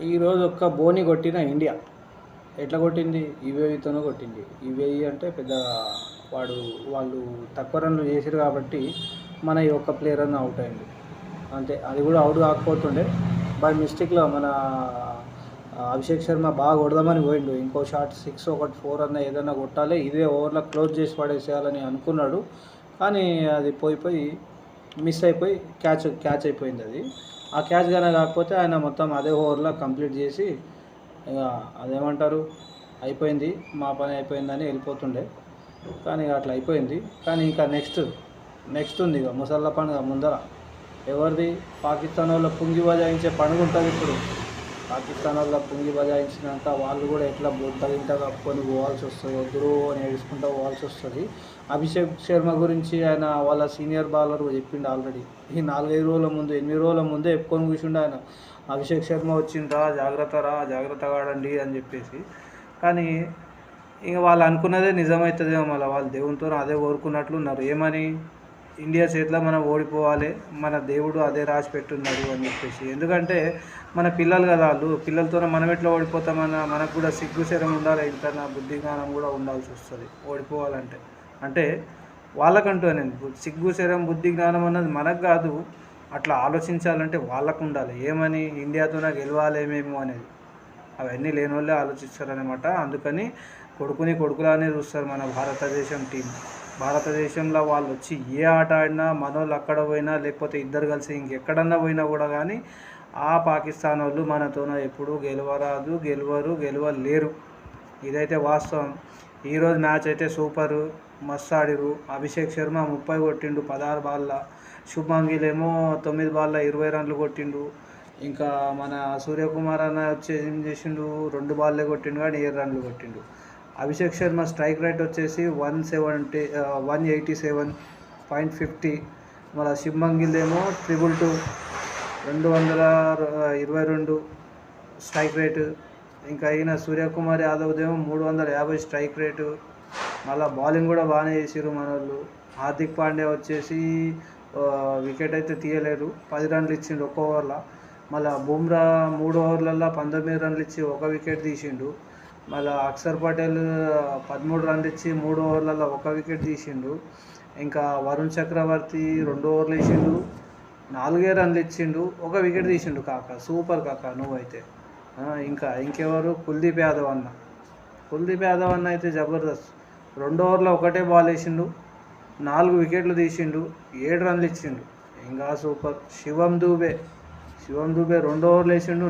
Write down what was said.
ఈరోజు ఒక్క బోని కొట్టిన ఇండియా. ఎట్లా కొట్టింది? యుఏఈతోనే కొట్టింది. యుఏఈ అంటే పెద్ద వాడు వాళ్ళు తక్కువ రన్లు చేసిరు కాబట్టి మన ఈ ఒక్క ప్లేయర్ అన్న అవుట్ అయింది అంతే. అది కూడా అవుట్ కాకపోతుండే బై మిస్టేక్లో మన అభిషేక్ శర్మ బాగా కొడదామని పోయిండు. ఇంకో షాట్ 6 ఒకటి 4 అన్న ఏదన్నా కొట్టాలి, ఇదే ఓవర్లో క్లోజ్ చేసి పడేసేయాలని అనుకున్నాడు. కానీ అది పోయి మిస్ అయిపోయి క్యాచ్ అయిపోయింది అది. ఆ క్యాచ్ కానీ కాకపోతే ఆయన మొత్తం అదే ఓవర్లో కంప్లీట్ చేసి ఇక అదేమంటారు అయిపోయింది, మా పని అయిపోయిందని వెళ్ళిపోతుండే. కానీ అట్లా అయిపోయింది. కానీ ఇంకా నెక్స్ట్ ఉంది ఇక ముసళ్ళ పండుగ ముందర. ఎవరిది? పాకిస్తాన్ వాళ్ళ పుంగి బజాయించే పండుగ ఉంటుంది ఇప్పుడు. పాకిస్తాన్ వాళ్ళ పుంగి బజాయించినాక వాళ్ళు కూడా ఎట్లా బొట్టగింట కప్పుకొని పోవాల్సి వస్తుంది, వద్దురు అని ఏడుచుకుంటూ పోవాల్సి వస్తుంది. అభిషేక్ శర్మ గురించి ఆయన వాళ్ళ సీనియర్ బౌలర్ చెప్పిండు ఆల్రెడీ. ఈ 4-5 రోజుల ముందు 8 రోజుల ముందే చెప్పుకొని కూర్చుండు ఆయన, అభిషేక్ శర్మ వచ్చిండ్రా జాగ్రత్తగా ఆడండి అని చెప్పేసి. కానీ ఇక వాళ్ళు అనుకున్నదే నిజమవుతుందేమో, మళ్ళీ వాళ్ళు దేవునితో అదే కోరుకున్నట్లు ఉన్నారు. ఏమని? ఇండియా చేతిలో మనం ఓడిపోవాలి, మన దేవుడు అదే రాసి పెట్టున్నాడు అని చెప్పేసి. ఎందుకంటే మన పిల్లలు కదా వాళ్ళు, పిల్లలతో మనం ఎట్లా ఓడిపోతామన్న మనకు కూడా సిగ్గు శరం ఉండాలి, ఇంత బుద్ధి జ్ఞానం కూడా ఉండాల్సి వస్తుంది ఓడిపోవాలంటే. అంటే వాళ్ళకంటూ అనేది సిగ్గు శరం బుద్ధి జ్ఞానం అన్నది మనకు కాదు, అట్లా ఆలోచించాలంటే వాళ్ళకు ఉండాలి. ఏమని? ఇండియాతోనే గెలవాలేమేమో అనేది. అవన్నీ లేని వాళ్ళే ఆలోచిస్తారనమాట. అందుకని కొడుకులానే చూస్తారు మన భారతదేశం టీం. భారతదేశంలో వాళ్ళు వచ్చి ఏ ఆట ఆడినా, మనోళ్ళు అక్కడ పోయినా లేకపోతే ఇద్దరు కలిసి ఇంకెక్కడన్నా పోయినా కూడా కానీ ఆ పాకిస్తాన్ వాళ్ళు మనతోన ఎప్పుడూ గెలవలేరు. ఇదైతే వాస్తవం. ఈరోజు మ్యాచ్ అయితే సూపరు, మస్తు ఆడిరు. అభిషేక్ శర్మ 30 కొట్టిండు 16 బాల్లో. శుభ్మన్ గిల్ ఏమో 9 బాల్లో 20 రన్లు కొట్టిండు. ఇంకా మన సూర్యకుమార్ అన్న వచ్చేసి ఏం చేసిండు, 2 బాల్లే కొట్టిండు కానీ 7 రన్లు కొట్టిండు. అభిషేక్ శర్మ స్ట్రైక్ రేట్ వచ్చేసి 187.50. మన శుభ్మన్ గిల్ ఏమో 222 స్ట్రైక్ రేటు. ఇంకా అయిన సూర్యకుమార్ యాదవ్దేమో 350 స్ట్రైక్ రేటు. మళ్ళీ బౌలింగ్ కూడా బాగానే చేసిరు మన వాళ్ళు. హార్దిక్ పాండ్యా వచ్చేసి వికెట్ అయితే తీయలేదు, 10 రన్లు ఇచ్చిండు ఒక్క ఓవర్లో. మళ్ళీ బుమ్రా 3 ఓవర్లలో 19 రన్లు ఇచ్చి 1 వికెట్ తీసిండు. మళ్ళీ అక్షర్ పటేల్ 13 రన్లు ఇచ్చి 3 ఓవర్లలో 1 వికెట్ తీసిండు. ఇంకా వరుణ్ చక్రవర్తి 2 ఓవర్లు వేసిండు, 4 రన్లు ఇచ్చిండు, 1 వికెట్ తీసిండు. సూపర్ నువ్వైతే. ఇంకెవరు? కుల్దీప్ యాదవ్ అన్న అయితే జబర్దస్త్. 2 ఓవర్లో 1 బాల్ వేసిండు, 4 వికెట్లు తీసిండు, 7 రన్లు ఇచ్చిండు. ఇంకా సూపర్. శివం దూబే 2 ఓవర్లు వేసిండు,